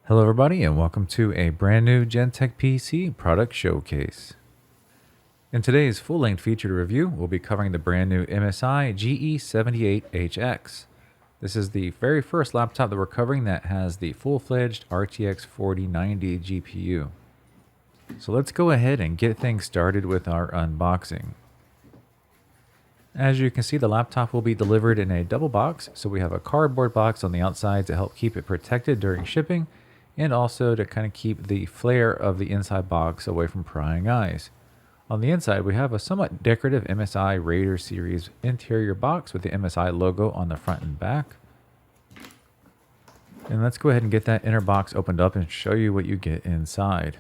Hello everybody and welcome to a brand new Gentech PC product showcase. In today's full-length featured review, we'll be covering the brand new MSI GE78HX. This is the very first laptop that we're covering that has the full-fledged RTX 4090 GPU. So let's go ahead and get things started with our unboxing. As you can see, the laptop will be delivered in a double box, so we have a cardboard box on the outside to help keep it protected during shipping, and also to kind of keep the flare of the inside box away from prying eyes. On the inside, we have a somewhat decorative MSI Raider series interior box with the MSI logo on the front and back. And let's go ahead and get that inner box opened up and show you what you get inside.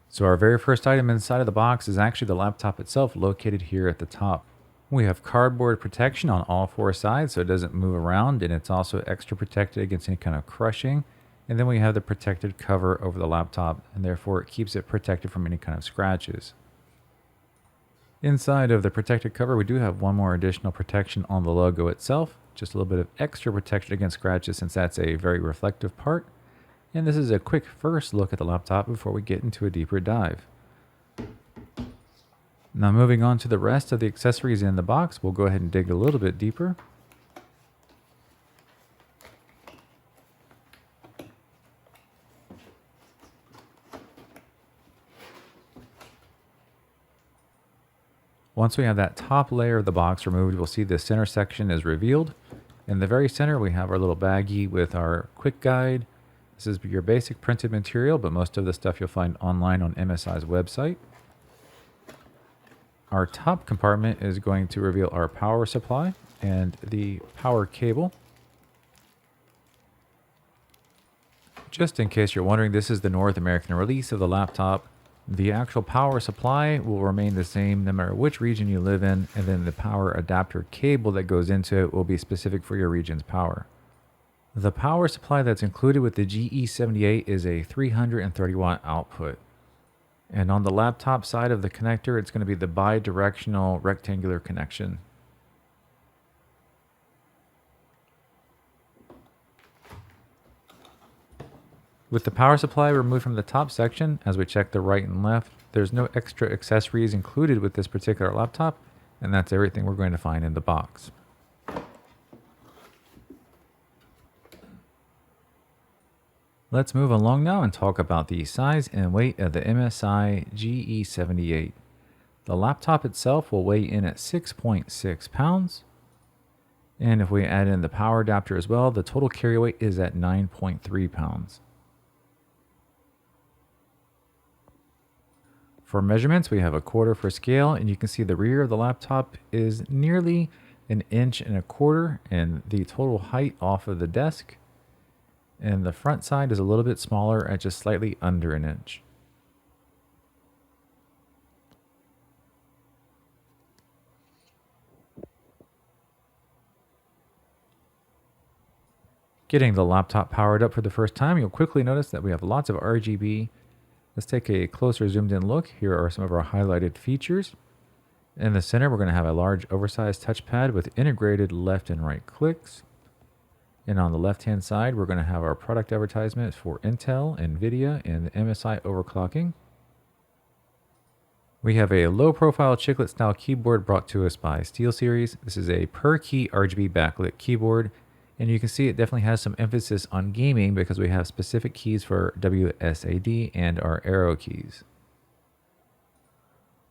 So our very first item inside of the box is actually the laptop itself, located here at the top. We have cardboard protection on all four sides so it doesn't move around, and it's also extra protected against any kind of crushing. And then we have the protected cover over the laptop, and therefore it keeps it protected from any kind of scratches. Inside of the protected cover, we do have one more additional protection on the logo itself. Just a little bit of extra protection against scratches since that's a very reflective part. And this is a quick first look at the laptop before we get into a deeper dive. Now moving on to the rest of the accessories in the box, we'll go ahead and dig a little bit deeper. Once we have that top layer of the box removed, we'll see the center section is revealed. In the very center, we have our little baggie with our quick guide. This is your basic printed material, but most of the stuff you'll find online on MSI's website. Our top compartment is going to reveal our power supply and the power cable. Just in case you're wondering, this is the North American release of the laptop. The actual power supply will remain the same no matter which region you live in, and then the power adapter cable that goes into it will be specific for your region's power. The power supply that's included with the GE78 is a 330 watt output. And on the laptop side of the connector, it's going to be the bi-directional rectangular connection. With the power supply removed from the top section, as we check the right and left, there's no extra accessories included with this particular laptop, and that's everything we're going to find in the box. Let's move along now and talk about the size and weight of the MSI GE78. The laptop itself will weigh in at 6.6 pounds. And if we add in the power adapter as well, the total carry weight is at 9.3 pounds. For measurements, we have a 1/4 for scale, and you can see the rear of the laptop is nearly 1.25 inches and the total height off of the desk. And the front side is a little bit smaller at just slightly under 1 inch. Getting the laptop powered up for the first time, you'll quickly notice that we have lots of RGB. Let's take a closer zoomed in look. Here are some of our highlighted features. In the center, we're going to have a large oversized touchpad with integrated left and right clicks. And on the left-hand side, we're going to have our product advertisements for Intel, nVidia, and the MSI overclocking. We have a low-profile chiclet-style keyboard brought to us by SteelSeries. This is a per-key RGB backlit keyboard, and you can see it definitely has some emphasis on gaming because we have specific keys for WSAD and our arrow keys.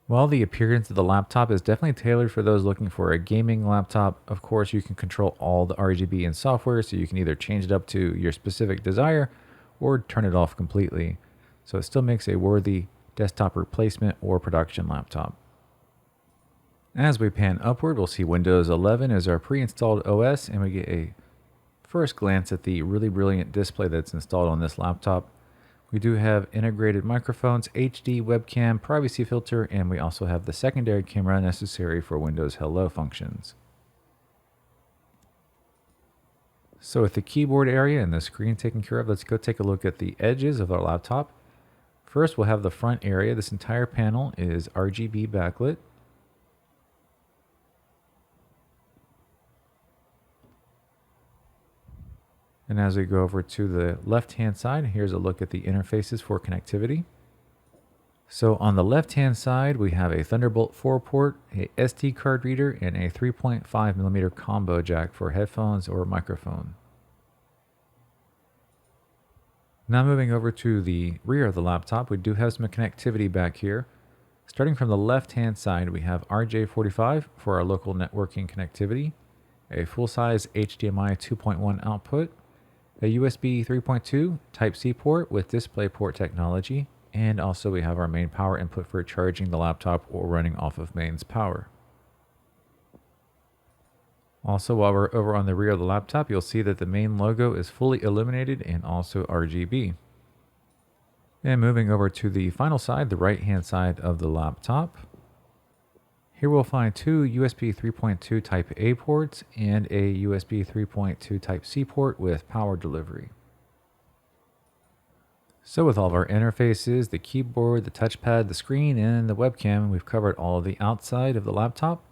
While the appearance of the laptop is definitely tailored for those looking for a gaming laptop, of course you can control all the RGB and software, so you can either change it up to your specific desire or turn it off completely. So it still makes a worthy desktop replacement or production laptop. As we pan upward, we'll see Windows 11 as our pre-installed OS, and we get a first glance at the really brilliant display that's installed on this laptop. We do have integrated microphones, HD webcam, privacy filter, and we also have the secondary camera necessary for Windows Hello functions. So with the keyboard area and the screen taken care of, let's go take a look at the edges of our laptop. First, we'll have the front area. This entire panel is RGB backlit. And as we go over to the left-hand side, here's a look at the interfaces for connectivity. So on the left-hand side, we have a Thunderbolt 4 port, a SD card reader, and a 3.5mm combo jack for headphones or microphone. Now moving over to the rear of the laptop, we do have some connectivity back here. Starting from the left-hand side, we have RJ45 for our local networking connectivity, a full-size HDMI 2.1 output, a USB 3.2 Type-C port with DisplayPort technology, and also we have our main power input for charging the laptop or running off of mains power. Also, while we're over on the rear of the laptop, you'll see that the main logo is fully illuminated and also RGB. And moving over to the final side, the right-hand side of the laptop, here we'll find two USB 3.2 Type A ports and a USB 3.2 Type C port with power delivery. So with all of our interfaces, the keyboard, the touchpad, the screen, and the webcam, we've covered all of the outside of the laptop.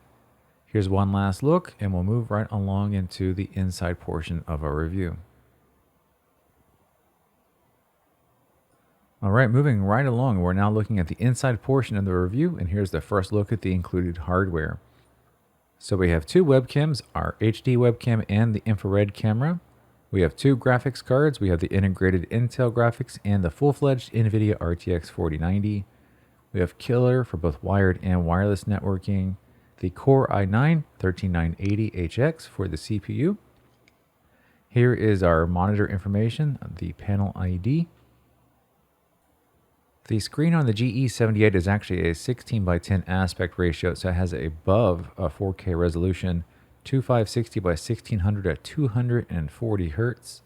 Here's one last look, and we'll move right along into the inside portion of our review. All right, moving right along, we're now looking at the inside portion of the review, and here's the first look at the included hardware. So we have two webcams, our HD webcam and the infrared camera. We have two graphics cards. We have the integrated Intel graphics and the full-fledged nVidia RTX 4090. We have Killer for both wired and wireless networking. The Core i9-13980HX for the CPU. Here is our monitor information, the panel ID. The screen on the GE78 is actually a 16:10 aspect ratio, so it has above a 4K resolution, 2560 by 1600 at 240 Hertz.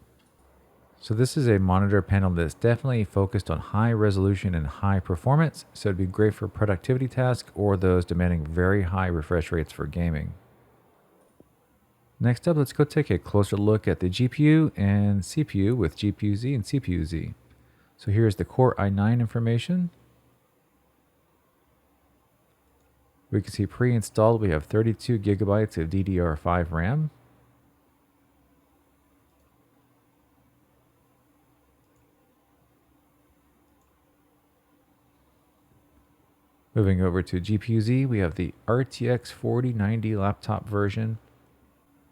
So this is a monitor panel that's definitely focused on high resolution and high performance, so it'd be great for productivity tasks or those demanding very high refresh rates for gaming. Next up, let's go take a closer look at the GPU and CPU with GPU-Z and CPU-Z. So here's the Core i9 information. We can see pre-installed we have 32 gigabytes of DDR5 RAM. Moving over to GPU-Z, we have the RTX 4090 laptop version.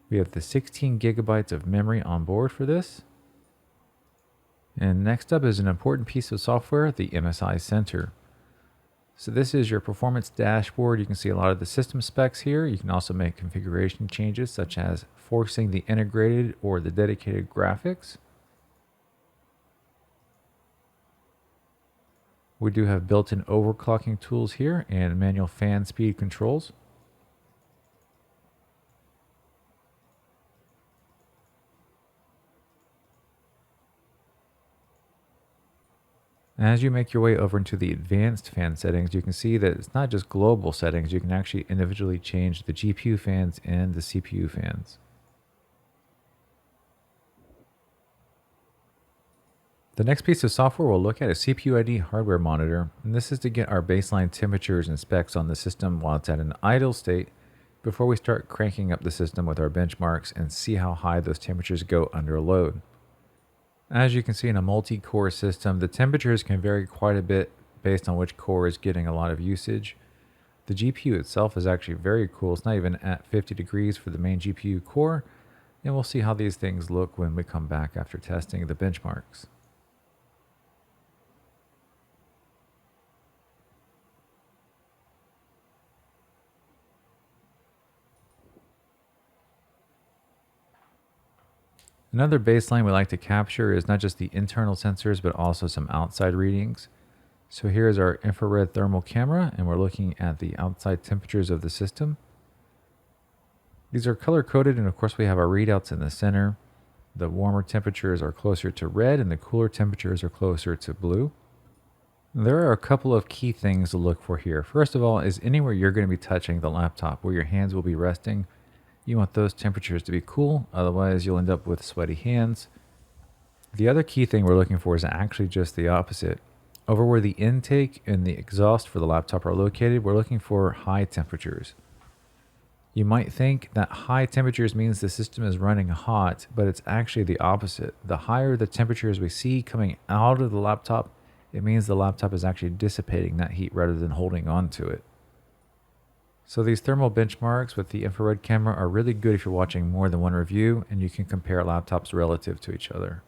We have the 16 gigabytes of memory on board for this. And next up is an important piece of software, the MSI Center. So this is your performance dashboard. You can see a lot of the system specs here. You can also make configuration changes such as forcing the integrated or the dedicated graphics. We do have built-in overclocking tools here and manual fan speed controls. As you make your way over into the advanced fan settings, you can see that it's not just global settings. You can actually individually change the GPU fans and the CPU fans. The next piece of software we'll look at is CPU ID hardware monitor, and this is to get our baseline temperatures and specs on the system while it's at an idle state before we start cranking up the system with our benchmarks and see how high those temperatures go under load. As you can see in a multi-core system, the temperatures can vary quite a bit based on which core is getting a lot of usage. The GPU itself is actually very cool. It's not even at 50 degrees for the main GPU core, and we'll see how these things look when we come back after testing the benchmarks. Another baseline we like to capture is not just the internal sensors, but also some outside readings. So here's our infrared thermal camera, and we're looking at the outside temperatures of the system. These are color coded, and of course we have our readouts in the center. The warmer temperatures are closer to red, and the cooler temperatures are closer to blue. There are a couple of key things to look for here. First of all is anywhere you're going to be touching the laptop, where your hands will be resting. You want those temperatures to be cool, otherwise you'll end up with sweaty hands. The other key thing we're looking for is actually just the opposite. Over where the intake and the exhaust for the laptop are located, we're looking for high temperatures. You might think that high temperatures means the system is running hot, but it's actually the opposite. The higher the temperatures we see coming out of the laptop, it means the laptop is actually dissipating that heat rather than holding on to it. So these thermal benchmarks with the infrared camera are really good if you're watching more than one review and you can compare laptops relative to each other.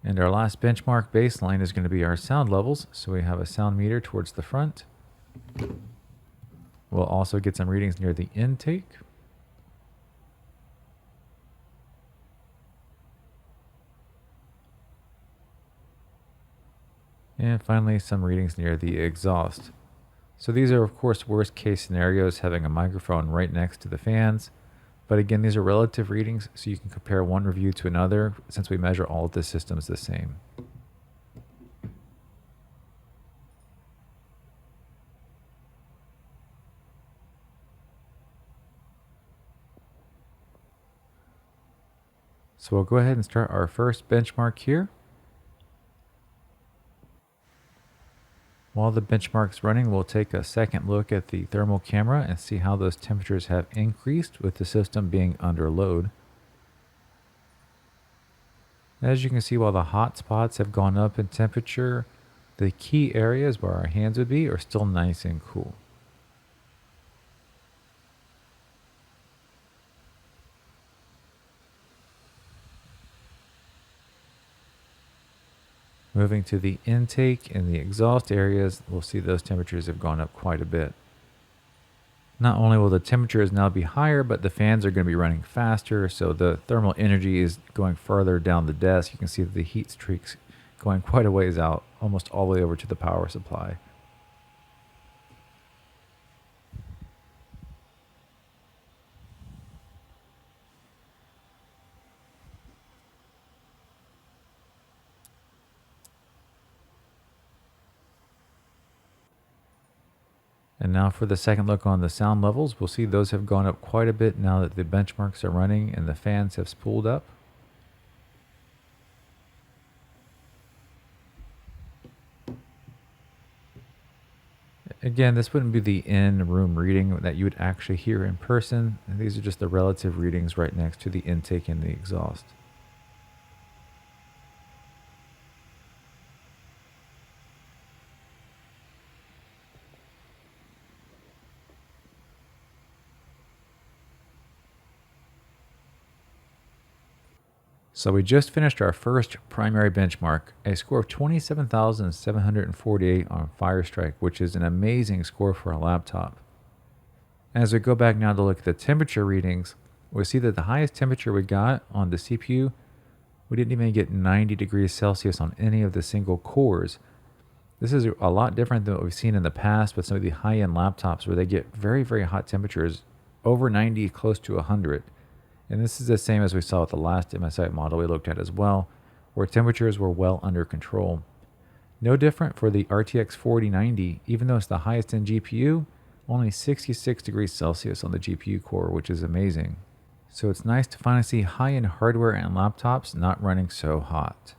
And our last benchmark baseline is going to be our sound levels. So we have a sound meter towards the front. We'll also get some readings near the intake. And finally, some readings near the exhaust. So these are, of course, worst case scenarios, having a microphone right next to the fans. But again, these are relative readings, so you can compare one review to another since we measure all of the systems the same. So we'll go ahead and start our first benchmark here. While the benchmark's running, we'll take a second look at the thermal camera and see how those temperatures have increased with the system being under load. As you can see, while the hot spots have gone up in temperature, the key areas where our hands would be are still nice and cool. Moving to the intake and the exhaust areas, we'll see those temperatures have gone up quite a bit. Not only will the temperatures now be higher, but the fans are going to be running faster, so the thermal energy is going further down the desk. You can see the heat streaks going quite a ways out, almost all the way over to the power supply. And now for the second look on the sound levels, we'll see those have gone up quite a bit now that the benchmarks are running and the fans have spooled up. Again, this wouldn't be the in-room reading that you would actually hear in person. And these are just the relative readings right next to the intake and the exhaust. So we just finished our first primary benchmark, a score of 27,748 on Firestrike, which is an amazing score for a laptop. As we go back now to look at the temperature readings, we see that the highest temperature we got on the CPU, we didn't even get 90 degrees Celsius on any of the single cores. This is a lot different than what we've seen in the past with some of the high-end laptops where they get very, very hot temperatures, over 90, close to 100. And this is the same as we saw with the last MSI model we looked at as well, where temperatures were well under control. No different for the RTX 4090, even though it's the highest end GPU, only 66 degrees Celsius on the GPU core, which is amazing. So it's nice to finally see high-end hardware and laptops not running so hot.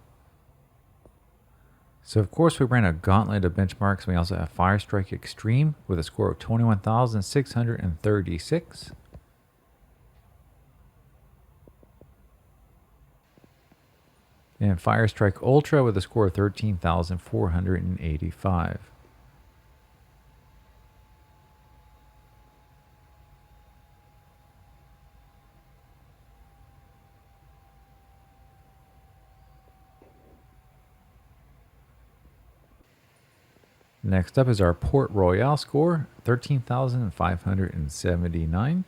So of course we ran a gauntlet of benchmarks. We also have Firestrike Extreme with a score of 21,636. And Firestrike Ultra with a score of 13,485. Next up is our Port Royale score, 13,579.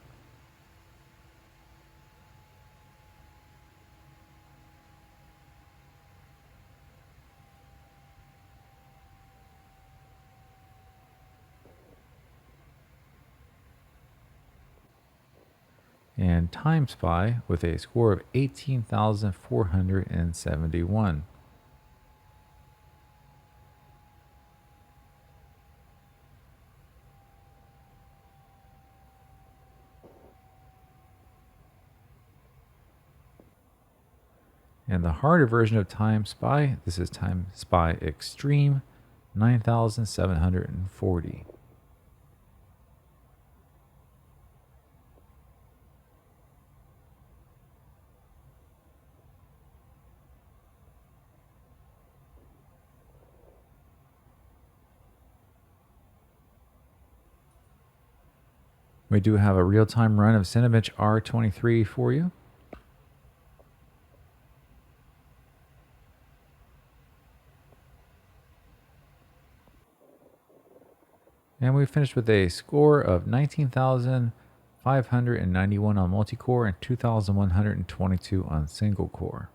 And Time Spy with a score of 18,471. And the harder version of Time Spy, this is Time Spy Extreme, 9,740. We do have a real-time run of Cinebench R23 for you. And we finished with a score of 19,591 on multi-core and 2,122 on single core.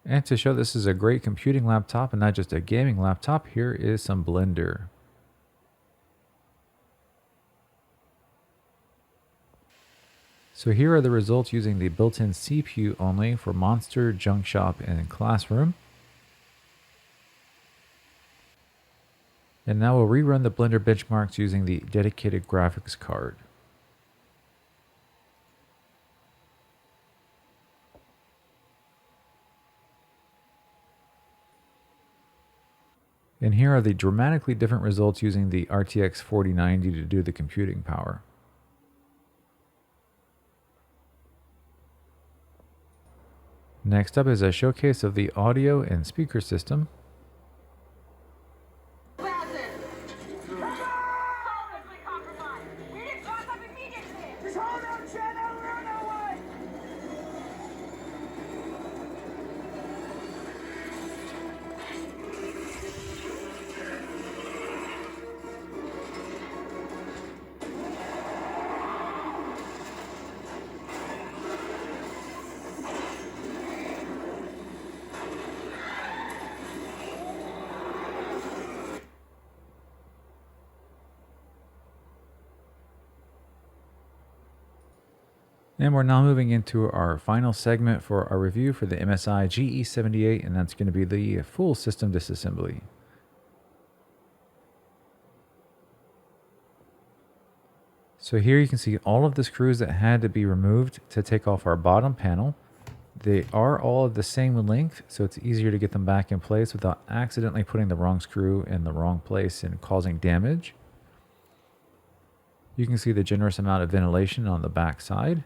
And to show this is a great computing laptop and not just a gaming laptop, here is some Blender. So here are the results using the built-in CPU only for Monster, Junk Shop, and Classroom. And now we'll rerun the Blender benchmarks using the dedicated graphics card. And here are the dramatically different results using the RTX 4090 to do the computing power. Next up is a showcase of the audio and speaker system. And we're now moving into our final segment for our review for the MSI GE78, and that's going to be the full system disassembly. So here you can see all of the screws that had to be removed to take off our bottom panel. They are all of the same length, so it's easier to get them back in place without accidentally putting the wrong screw in the wrong place and causing damage. You can see the generous amount of ventilation on the back side.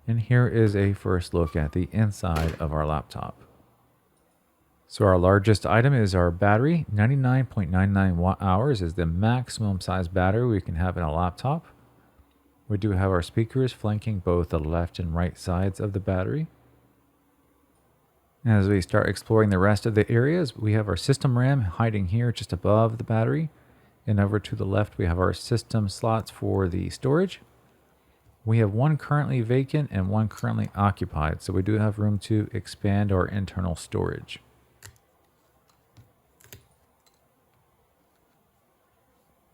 And here is a first look at the inside of our laptop. So our largest item is our battery. 99.99 watt hours is the maximum size battery we can have in a laptop. We do have our speakers flanking both the left and right sides of the battery. As we start exploring the rest of the areas, we have our system RAM hiding here just above the battery. And over to the left, we have our system slots for the storage. We have one currently vacant and one currently occupied, so we do have room to expand our internal storage.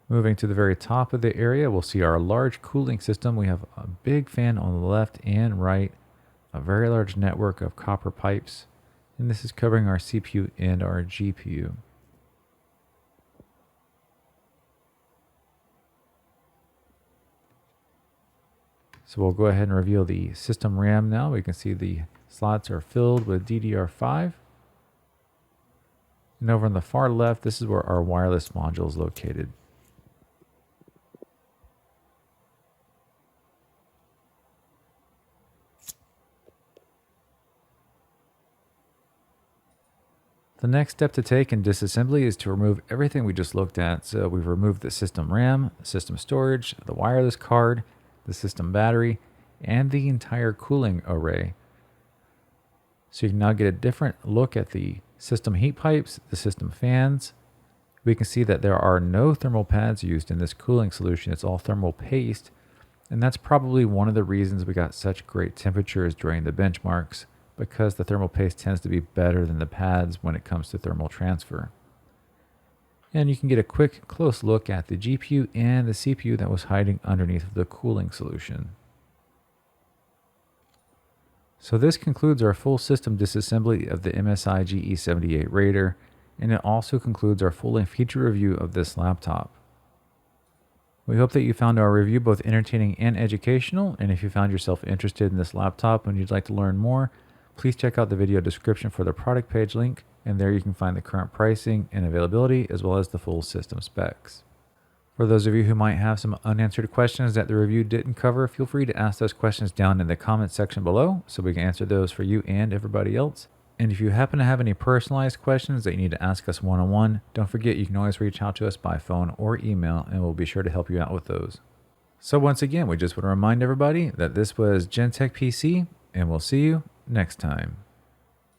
Moving to the very top of the area, we'll see our large cooling system. We have a big fan on the left and right, a very large network of copper pipes, and this is covering our CPU and our GPU. So we'll go ahead and reveal the system RAM now. We can see the slots are filled with DDR5. And over on the far left, this is where our wireless module is located. The next step to take in disassembly is to remove everything we just looked at. So we've removed the system RAM, system storage, the wireless card, the system battery, and the entire cooling array. So you can now get a different look at the system heat pipes, the system fans. We can see that there are no thermal pads used in this cooling solution. It's all thermal paste. And that's probably one of the reasons we got such great temperatures during the benchmarks, because the thermal paste tends to be better than the pads when it comes to thermal transfer. And you can get a quick close look at the GPU and the CPU that was hiding underneath the cooling solution. So this concludes our full system disassembly of the MSI GE78 Raider, and it also concludes our full and feature review of this laptop. We hope that you found our review both entertaining and educational, and if you found yourself interested in this laptop and you'd like to learn more, please check out the video description for the product page link, and there you can find the current pricing and availability as well as the full system specs. For those of you who might have some unanswered questions that the review didn't cover, feel free to ask those questions down in the comment section below so we can answer those for you and everybody else. And if you happen to have any personalized questions that you need to ask us one-on-one, don't forget you can always reach out to us by phone or email and we'll be sure to help you out with those. So once again, we just want to remind everybody that this was Gen Tech PC and we'll see you next time.